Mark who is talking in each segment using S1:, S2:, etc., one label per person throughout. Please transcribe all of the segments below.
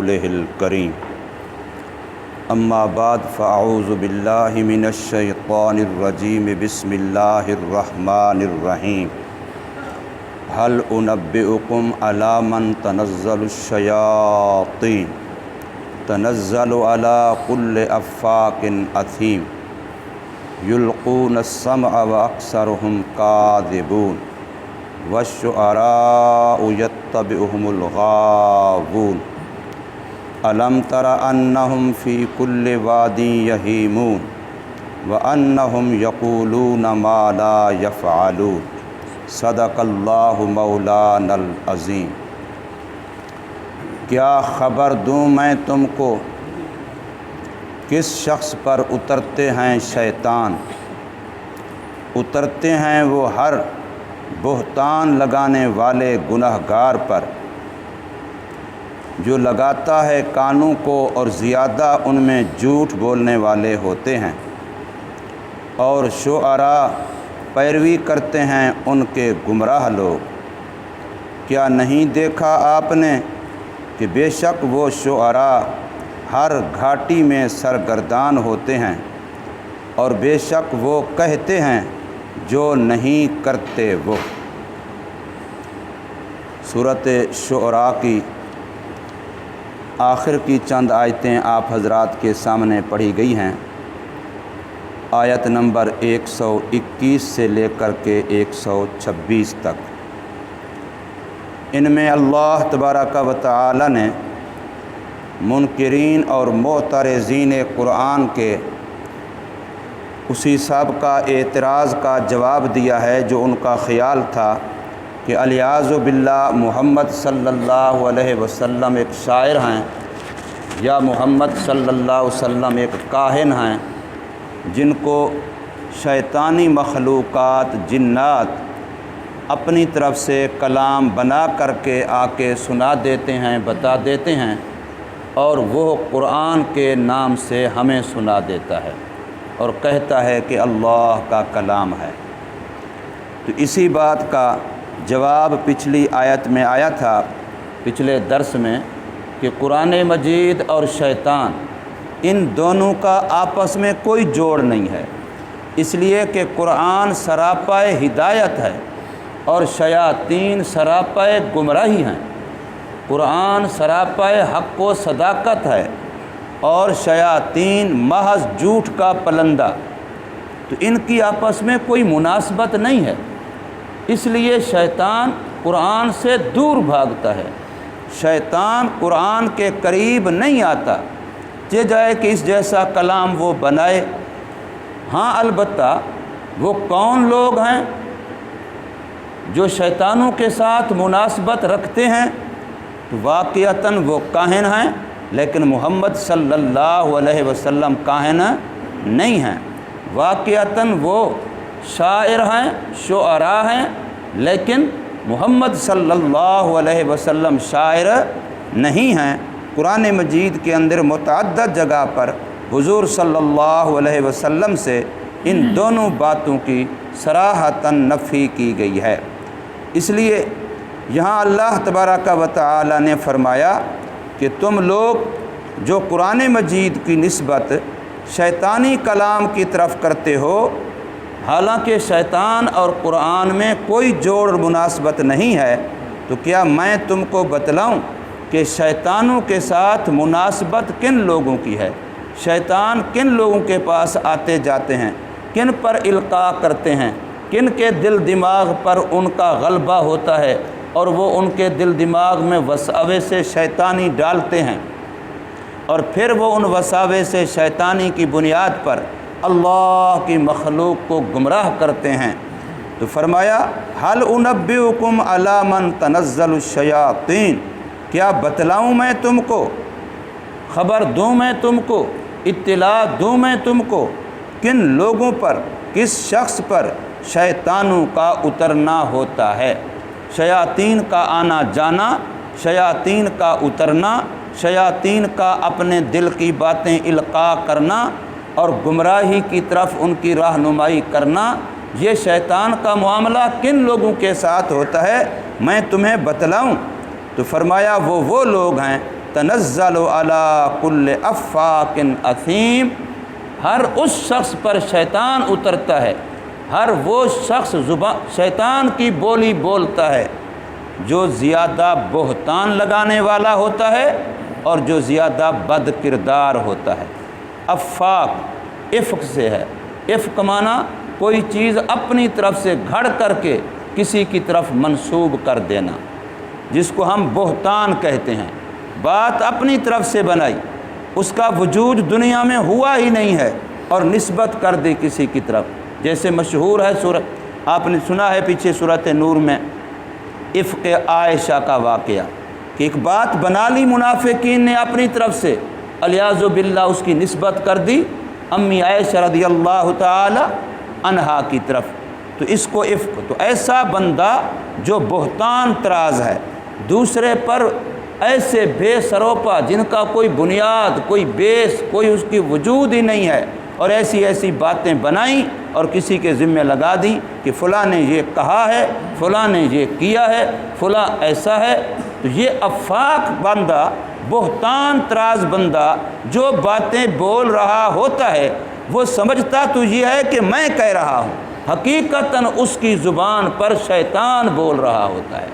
S1: رسوله الكريم اما بعد فاعوذ باللہ من الشیطان الرجیم بسم اللہ الرحمن الرحیم هل انبئکم علی من تنزل الشیاطین تنزل علی کل افاک اثیم یلقون السمع واکثرهم کاذبون والشعراء یتبعهم الغاوون الم تر انہم فی کل واد یہیمون وانہم یقولون ما لا یفعلون صدق اللہ مولانا العظیم۔ کیا خبر دوں میں تم کو کس شخص پر اترتے ہیں شیطان؟ اترتے ہیں وہ ہر بہتان لگانے والے گنہگار پر، جو لگاتا ہے کانوں کو اور زیادہ ان میں جھوٹ بولنے والے ہوتے ہیں، اور شعراء پیروی کرتے ہیں ان کے گمراہ لوگ۔ کیا نہیں دیکھا آپ نے کہ بے شک وہ شعراء ہر گھاٹی میں سرگردان ہوتے ہیں، اور بے شک وہ کہتے ہیں جو نہیں کرتے وہ۔ سورۃ شعراء کی آخر کی چند آیتیں آپ حضرات کے سامنے پڑھی گئی ہیں۔ آیت نمبر 121 سے لے کر کے 126 تک۔ ان میں اللہ تبارک و تعالی نے منکرین اور معترضین قرآن کے اسی سابقہ اعتراض کا جواب دیا ہے جو ان کا خیال تھا کہ الیاذ باللہ محمد صلی اللہ علیہ وسلم ایک شاعر ہیں، یا محمد صلی اللہ علیہ وسلم ایک کاہن ہیں جن کو شیطانی مخلوقات جنات اپنی طرف سے کلام بنا کر کے آ کے سنا دیتے ہیں، بتا دیتے ہیں، اور وہ قرآن کے نام سے ہمیں سنا دیتا ہے اور کہتا ہے کہ اللہ کا کلام ہے۔ تو اسی بات کا جواب پچھلی آیت میں آیا تھا، پچھلے درس میں، کہ قرآن مجید اور شیطان ان دونوں کا آپس میں کوئی جوڑ نہیں ہے، اس لیے کہ قرآن سراپائے ہدایت ہے اور شیاطین سراپائے گمراہی ہیں۔ قرآن سراپائے حق و صداقت ہے اور شیاطین محض جھوٹ کا پلندہ، تو ان کی آپس میں کوئی مناسبت نہیں ہے، اس لیے شیطان قرآن سے دور بھاگتا ہے، شیطان قرآن کے قریب نہیں آتا، یہ جائے کہ اس جیسا کلام وہ بنائے۔ ہاں البتہ وہ کون لوگ ہیں جو شیطانوں کے ساتھ مناسبت رکھتے ہیں؟ تو واقعتاً وہ کاہن ہیں، لیکن محمد صلی اللہ علیہ وسلم کاہن نہیں ہیں۔ واقعتاً وہ شاعر ہیں، شعراء ہیں، لیکن محمد صلی اللہ علیہ وسلم شاعر نہیں ہیں۔ قرآن مجید کے اندر متعدد جگہ پر حضور صلی اللہ علیہ وسلم سے ان دونوں باتوں کی صراحتاً نفی کی گئی ہے۔ اس لیے یہاں اللہ تبارک و تعالی نے فرمایا کہ تم لوگ جو قرآن مجید کی نسبت شیطانی کلام کی طرف کرتے ہو، حالانکہ شیطان اور قرآن میں کوئی جوڑ مناسبت نہیں ہے، تو کیا میں تم کو بتلاؤں کہ شیطانوں کے ساتھ مناسبت کن لوگوں کی ہے؟ شیطان کن لوگوں کے پاس آتے جاتے ہیں، کن پر القاء کرتے ہیں، کن کے دل دماغ پر ان کا غلبہ ہوتا ہے، اور وہ ان کے دل دماغ میں وساوس شیطانی ڈالتے ہیں، اور پھر وہ ان وساوس شیطانی کی بنیاد پر اللہ کی مخلوق کو گمراہ کرتے ہیں۔ تو فرمایا هل انبئکم علی من تنزل الشیاطین، کیا بتلاؤں میں تم کو، خبر دوں میں تم کو، اطلاع دوں میں تم کو کن لوگوں پر، کس شخص پر شیطانوں کا اترنا ہوتا ہے۔ شیاطین کا آنا جانا، شیاطین کا اترنا، شیاطین کا اپنے دل کی باتیں القاء کرنا اور گمراہی کی طرف ان کی رہنمائی کرنا، یہ شیطان کا معاملہ کن لوگوں کے ساتھ ہوتا ہے، میں تمہیں بتلاؤں۔ تو فرمایا وہ لوگ ہیں تنزل علی کل افاک اثیم، ہر اس شخص پر شیطان اترتا ہے، ہر وہ شخص شیطان کی بولی بولتا ہے جو زیادہ بہتان لگانے والا ہوتا ہے اور جو زیادہ بد کردار ہوتا ہے۔ افاک افق سے ہے، افق معنی کوئی چیز اپنی طرف سے گھڑ کر کے کسی کی طرف منسوب کر دینا، جس کو ہم بہتان کہتے ہیں۔ بات اپنی طرف سے بنائی، اس کا وجود دنیا میں ہوا ہی نہیں ہے اور نسبت کر دی کسی کی طرف، جیسے مشہور ہے سورت آپ نے سنا ہے پیچھے سورۃ نور میں افق عائشہ کا واقعہ، کہ ایک بات بنا لی منافقین نے اپنی طرف سے، الیاذ باللہ اس کی نسبت کر دی امی عائشہ رضی اللہ تعالی عنہا کی طرف، تو اس کو افق۔ تو ایسا بندہ جو بہتان تراز ہے دوسرے پر، ایسے بے سروپا جن کا کوئی بنیاد، کوئی بیس، کوئی اس کی وجود ہی نہیں ہے، اور ایسی ایسی باتیں بنائیں اور کسی کے ذمہ لگا دیں کہ فلاں نے یہ کہا ہے، فلاں نے یہ کیا ہے، فلاں ایسا ہے، تو یہ افاق بندہ، بہتان تراز بندہ جو باتیں بول رہا ہوتا ہے وہ سمجھتا تو یہ ہے کہ میں کہہ رہا ہوں، حقیقتاً اس کی زبان پر شیطان بول رہا ہوتا ہے،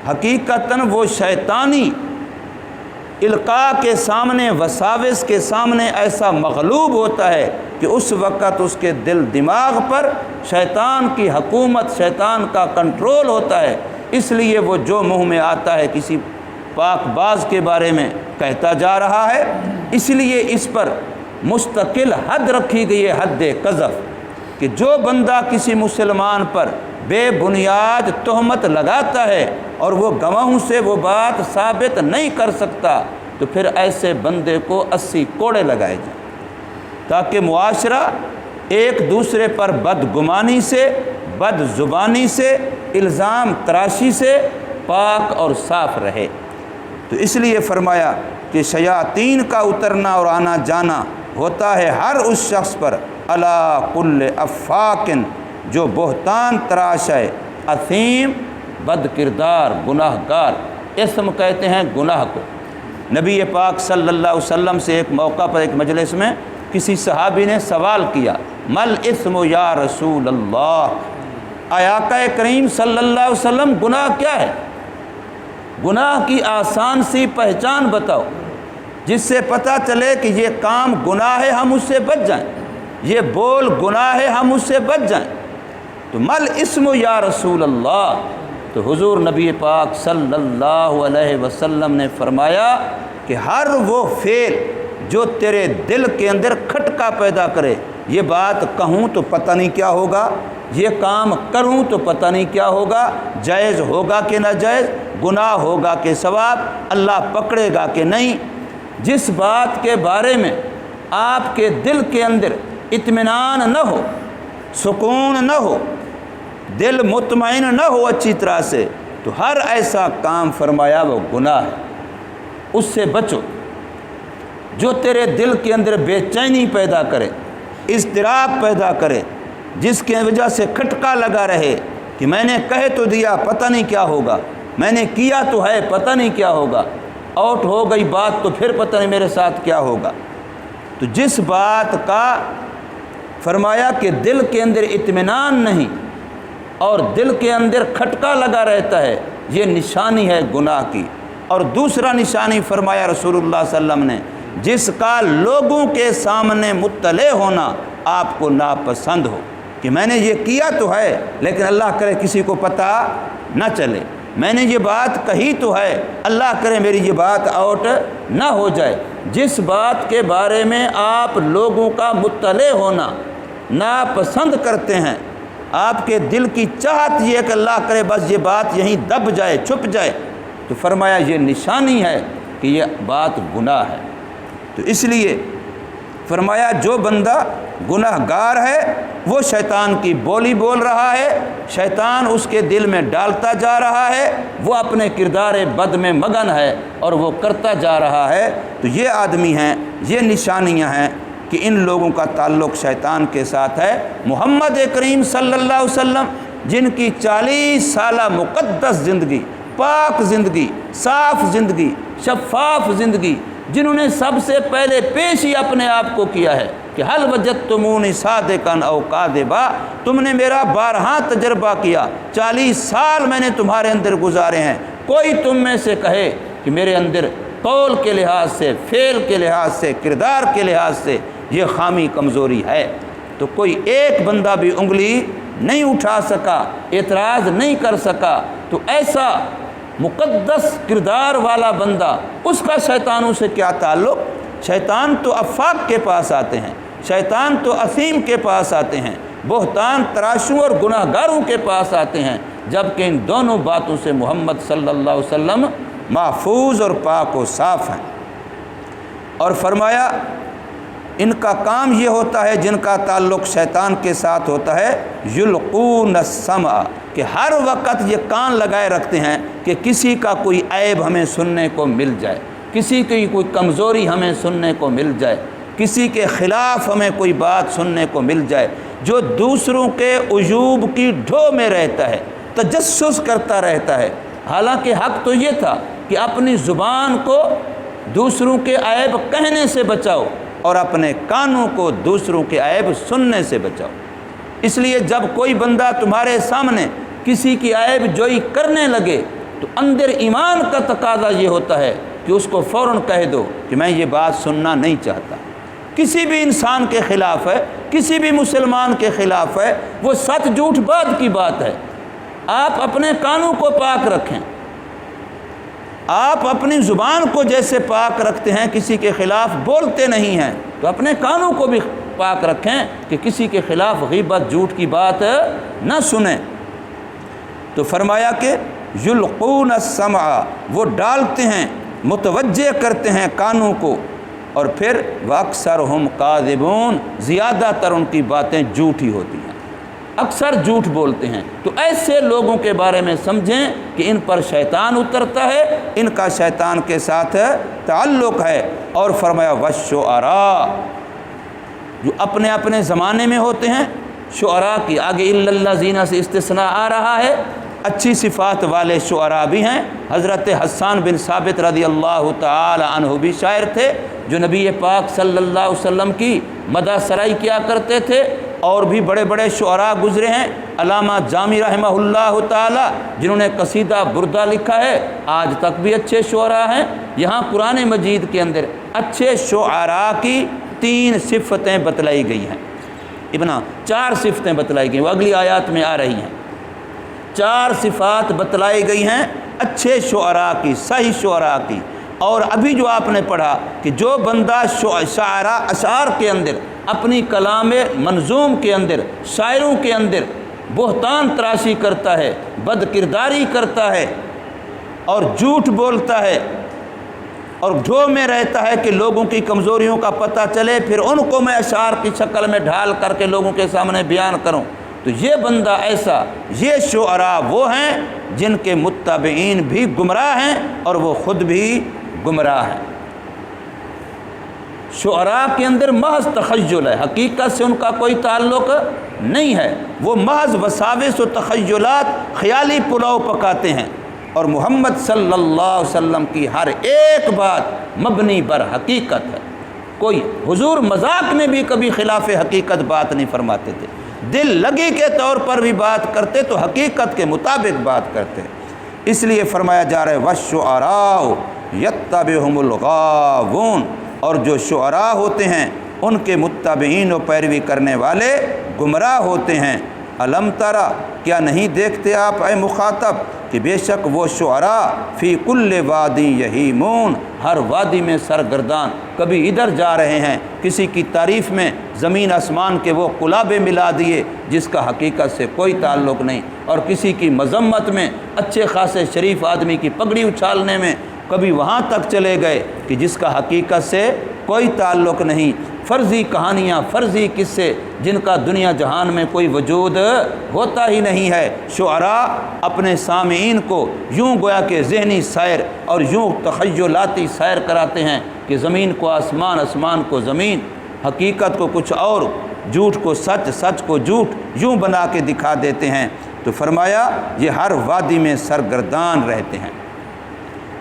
S1: حقیقتاً وہ شیطانی القاء کے سامنے، وساوس کے سامنے ایسا مغلوب ہوتا ہے کہ اس وقت اس کے دل دماغ پر شیطان کی حکومت، شیطان کا کنٹرول ہوتا ہے، اس لیے وہ جو منہ میں آتا ہے کسی پاک باز کے بارے میں کہتا جا رہا ہے۔ اس لیے اس پر مستقل حد رکھی گئی ہے، حد قذف، کہ جو بندہ کسی مسلمان پر بے بنیاد تہمت لگاتا ہے اور وہ گواہوں سے وہ بات ثابت نہیں کر سکتا، تو پھر ایسے بندے کو 80 کوڑے لگائے جائیں، تاکہ معاشرہ ایک دوسرے پر بدگمانی سے، بد زبانی سے، الزام تراشی سے پاک اور صاف رہے۔ تو اس لیے فرمایا کہ شیاطین کا اترنا اور آنا جانا ہوتا ہے ہر اس شخص پر، علی کل افاکن، جو بہتان تراش ہے، اثیم، بد کردار، گناہ گار۔ اسم کہتے ہیں گناہ کو۔ نبی پاک صلی اللہ علیہ وسلم سے ایک موقع پر ایک مجلس میں کسی صحابی نے سوال کیا، مل اسم یا رسول اللہ، اے آقا کریم صلی اللہ علیہ وسلم گناہ کیا ہے؟ گناہ کی آسان سی پہچان بتاؤ جس سے پتہ چلے کہ یہ کام گناہ ہے، ہم اس سے بچ جائیں، یہ بول گناہ ہے، ہم اس سے بچ جائیں۔ تو مل اسم یا رسول اللہ، تو حضور نبی پاک صلی اللہ علیہ وسلم نے فرمایا کہ ہر وہ فعل جو تیرے دل کے اندر کھٹکا پیدا کرے، یہ بات کہوں تو پتہ نہیں کیا ہوگا، یہ کام کروں تو پتہ نہیں کیا ہوگا، جائز ہوگا کہ ناجائز، گناہ ہوگا کہ ثواب، اللہ پکڑے گا کہ نہیں، جس بات کے بارے میں آپ کے دل کے اندر اطمینان نہ ہو، سکون نہ ہو، دل مطمئن نہ ہو اچھی طرح سے، تو ہر ایسا کام فرمایا وہ گناہ ہے، اس سے بچو۔ جو تیرے دل کے اندر بے چینی پیدا کرے، اضطراب پیدا کرے، جس کی وجہ سے کھٹکا لگا رہے کہ میں نے کہہ تو دیا پتہ نہیں کیا ہوگا، میں نے کیا تو ہے پتہ نہیں کیا ہوگا، آؤٹ ہو گئی بات تو پھر پتہ نہیں میرے ساتھ کیا ہوگا۔ تو جس بات کا فرمایا کہ دل کے اندر اطمینان نہیں اور دل کے اندر کھٹکا لگا رہتا ہے، یہ نشانی ہے گناہ کی۔ اور دوسرا نشانی فرمایا رسول اللہ صلی اللہ علیہ وسلم نے، جس کا لوگوں کے سامنے مطلع ہونا آپ کو ناپسند ہو، کہ میں نے یہ کیا تو ہے لیکن اللہ کرے کسی کو پتہ نہ چلے، میں نے یہ بات کہی تو ہے، اللہ کرے میری یہ بات آؤٹ نہ ہو جائے۔ جس بات کے بارے میں آپ لوگوں کا مطلع ہونا ناپسند کرتے ہیں، آپ کے دل کی چاہت یہ ہے کہ اللہ کرے بس یہ بات یہیں دب جائے، چھپ جائے، تو فرمایا یہ نشانی ہے کہ یہ بات گناہ ہے۔ تو اس لیے فرمایا جو بندہ گناہ گار ہے وہ شیطان کی بولی بول رہا ہے، شیطان اس کے دل میں ڈالتا جا رہا ہے، وہ اپنے کردار بد میں مگن ہے اور وہ کرتا جا رہا ہے۔ تو یہ آدمی ہیں، یہ نشانیاں ہیں کہ ان لوگوں کا تعلق شیطان کے ساتھ ہے۔ محمد کریم صلی اللہ علیہ وسلم جن کی 40 سالہ مقدس زندگی، پاک زندگی، صاف زندگی، شفاف زندگی، جنہوں نے سب سے پہلے پیش ہی اپنے آپ کو کیا ہے کہ حل وجدتمونی صادقا او کاذبا، تم نے میرا بارہا تجربہ کیا، 40 سال میں نے تمہارے اندر گزارے ہیں، کوئی تم میں سے کہے کہ میرے اندر قول کے لحاظ سے، فعل کے لحاظ سے، کردار کے لحاظ سے یہ خامی کمزوری ہے، تو کوئی ایک بندہ بھی انگلی نہیں اٹھا سکا، اعتراض نہیں کر سکا، تو ایسا مقدس کردار والا بندہ، اس کا شیطانوں سے کیا تعلق؟ شیطان تو افاق کے پاس آتے ہیں، شیطان تو اثیم کے پاس آتے ہیں، بہتان تراشوں اور گناہ گاروں کے پاس آتے ہیں، جبکہ ان دونوں باتوں سے محمد صلی اللہ علیہ وسلم محفوظ اور پاک و صاف ہیں۔ اور فرمایا ان کا کام یہ ہوتا ہے جن کا تعلق شیطان کے ساتھ ہوتا ہے، یلقون السمع، کہ ہر وقت یہ کان لگائے رکھتے ہیں کہ کسی کا کوئی عیب ہمیں سننے کو مل جائے، کسی کی کوئی کمزوری ہمیں سننے کو مل جائے، کسی کے خلاف ہمیں کوئی بات سننے کو مل جائے۔ جو دوسروں کے عیوب کی ڈھو میں رہتا ہے، تجسس کرتا رہتا ہے، حالانکہ حق تو یہ تھا کہ اپنی زبان کو دوسروں کے عیب کہنے سے بچاؤ اور اپنے کانوں کو دوسروں کے عیب سننے سے بچاؤ۔ اس لیے جب کوئی بندہ تمہارے سامنے کسی کی عیب جوئی کرنے لگے تو اندر ایمان کا تقاضا یہ ہوتا ہے کہ اس کو فوراً کہہ دو کہ میں یہ بات سننا نہیں چاہتا۔ کسی بھی انسان کے خلاف ہے، کسی بھی مسلمان کے خلاف ہے، وہ سچ جھوٹ بعد کی بات ہے۔ آپ اپنے کانوں کو پاک رکھیں، آپ اپنی زبان کو جیسے پاک رکھتے ہیں، کسی کے خلاف بولتے نہیں ہیں، تو اپنے کانوں کو بھی پاک رکھیں کہ کسی کے خلاف غیبت جھوٹ کی بات نہ سنیں۔ تو فرمایا کہ یلقون السمع، وہ ڈالتے ہیں، متوجہ کرتے ہیں کانوں کو، اور پھر وَأَكْثَرُهُمْ كَاذِبُونَ، زیادہ تر ان کی باتیں جھوٹی ہوتی ہیں، اکثر جھوٹ بولتے ہیں۔ تو ایسے لوگوں کے بارے میں سمجھیں کہ ان پر شیطان اترتا ہے، ان کا شیطان کے ساتھ تعلق ہے۔ اور فرمایا وَالشُّعَرَاء، جو اپنے اپنے زمانے میں ہوتے ہیں، شعراء کی آگے الا الذین سے استثناء آ رہا ہے، اچھی صفات والے شعراء بھی ہیں۔ حضرت حسان بن ثابت رضی اللہ تعالی عنہ بھی شاعر تھے جو نبی پاک صلی اللہ علیہ وسلم کی مدح سرائی کیا کرتے تھے، اور بھی بڑے بڑے شعراء گزرے ہیں، علامہ جامی رحمہ اللہ تعالی جنہوں نے قصیدہ بردہ لکھا ہے، آج تک بھی اچھے شعراء ہیں۔ یہاں قرآن مجید کے اندر اچھے شعراء کی 3 صفتیں بتلائی گئی ہیں، 4 صفتیں بتلائی گئی، وہ اگلی آیات میں آ رہی ہیں۔ 4 صفات بتلائی گئی ہیں اچھے شعراء کی، صحیح شعراء کی۔ اور ابھی جو آپ نے پڑھا کہ جو بندہ شاعرہ اشعار کے اندر، اپنی کلام منظوم کے اندر، شاعروں کے اندر بہتان تراشی کرتا ہے، بد کرداری کرتا ہے اور جھوٹ بولتا ہے اور ڈھو میں رہتا ہے کہ لوگوں کی کمزوریوں کا پتہ چلے، پھر ان کو میں اشعار کی شکل میں ڈھال کر کے لوگوں کے سامنے بیان کروں، تو یہ بندہ ایسا، یہ شعراء وہ ہیں جن کے متبعین بھی گمراہ ہیں اور وہ خود بھی گمراہ ہیں۔ شعراء کے اندر محض تخیل ہے، حقیقت سے ان کا کوئی تعلق نہیں ہے، وہ محض وساوس و تخیلات، خیالی پلاؤ پکاتے ہیں، اور محمد صلی اللہ علیہ وسلم کی ہر ایک بات مبنی بر حقیقت ہے۔ کوئی حضور مذاق میں بھی کبھی خلاف حقیقت بات نہیں فرماتے تھے، دل لگی کے طور پر بھی بات کرتے تو حقیقت کے مطابق بات کرتے۔ اس لیے فرمایا جا رہا ہے وَالشُّعَرَاءُ يَتَّبِعُهُمُ الْغَاوُونَ، اور جو شعراء ہوتے ہیں ان کے متبعین و پیروی کرنے والے گمراہ ہوتے ہیں۔ الم ترى، کیا نہیں دیکھتے آپ اے مخاطب کہ بے شک وہ شعراء فی کل وادی یہیمون، ہر وادی میں سرگردان، کبھی ادھر جا رہے ہیں، کسی کی تعریف میں زمین آسمان کے وہ قلابے ملا دیے جس کا حقیقت سے کوئی تعلق نہیں، اور کسی کی مذمت میں اچھے خاصے شریف آدمی کی پگڑی اچھالنے میں کبھی وہاں تک چلے گئے کہ جس کا حقیقت سے کوئی تعلق نہیں۔ فرضی کہانیاں، فرضی قصے جن کا دنیا جہان میں کوئی وجود ہوتا ہی نہیں ہے۔ شعراء اپنے سامعین کو یوں گویا کہ ذہنی سیر اور یوں تخیلاتی سیر کراتے ہیں کہ زمین کو آسمان، آسمان کو زمین، حقیقت کو کچھ اور، جھوٹ کو سچ، سچ کو جھوٹ، یوں بنا کے دکھا دیتے ہیں۔ تو فرمایا یہ ہر وادی میں سرگردان رہتے ہیں۔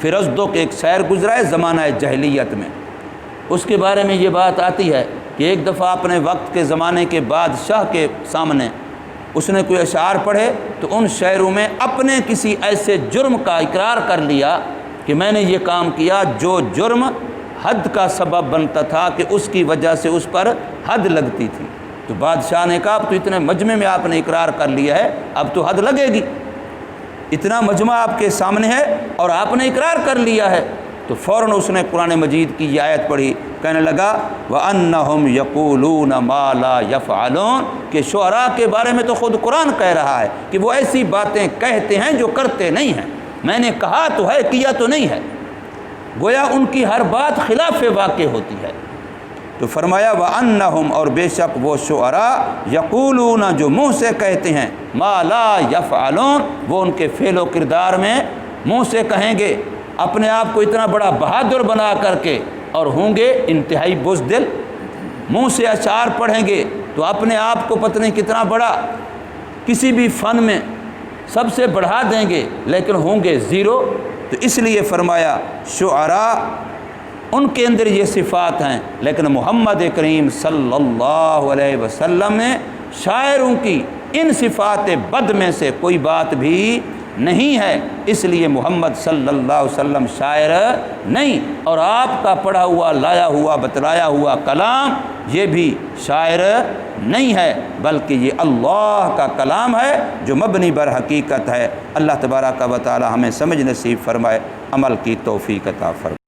S1: فیروزدق ایک شاعر گزرا ہے زمانہ جاہلیت میں، اس کے بارے میں یہ بات آتی ہے کہ ایک دفعہ اپنے وقت کے زمانے کے بادشاہ کے سامنے اس نے کوئی اشعار پڑھے تو ان شعروں میں اپنے کسی ایسے جرم کا اقرار کر لیا کہ میں نے یہ کام کیا جو جرم حد کا سبب بنتا تھا، کہ اس کی وجہ سے اس پر حد لگتی تھی۔ تو بادشاہ نے کہا اب تو اتنے مجمع میں آپ نے اقرار کر لیا ہے، اب تو حد لگے گی، اتنا مجمع آپ کے سامنے ہے اور آپ نے اقرار کر لیا ہے۔ تو فوراً اس نے قرآن مجید کی یہ آیت پڑھی، کہنے لگا وَأَنَّهُمْ يَقُولُونَ مَا لَا يَفْعَلُونَ، کہ شعراء کے بارے میں تو خود قرآن کہہ رہا ہے کہ وہ ایسی باتیں کہتے ہیں جو کرتے نہیں ہیں، میں نے کہا تو ہے کیا تو نہیں ہے، گویا ان کی ہر بات خلاف واقع ہوتی ہے۔ تو فرمایا وَأَنَّهُمْ، اور بے شک وہ شعراء یقولون، جو منہ سے کہتے ہیں، ما لا یفعلون، وہ ان کے فعل و کردار میں منہ سے کہیں گے اپنے آپ کو اتنا بڑا بہادر بنا کر کے، اور ہوں گے انتہائی بزدل، منہ سے اشعار پڑھیں گے تو اپنے آپ کو پتہ نہیں کتنا بڑا کسی بھی فن میں سب سے بڑھا دیں گے، لیکن ہوں گے زیرو۔ تو اس لیے فرمایا شعراء ان کے اندر یہ صفات ہیں، لیکن محمد کریم صلی اللہ علیہ وسلم نے شاعروں کی ان صفات بد میں سے کوئی بات بھی نہیں ہے، اس لیے محمد صلی اللہ علیہ وسلم شاعر نہیں، اور آپ کا پڑھا ہوا، لایا ہوا، بتلایا ہوا کلام یہ بھی شاعر نہیں ہے، بلکہ یہ اللہ کا کلام ہے جو مبنی بر حقیقت ہے۔ اللہ تبارک و تعالی ہمیں سمجھ نصیب فرمائے، عمل کی توفیق عطا فرمائے۔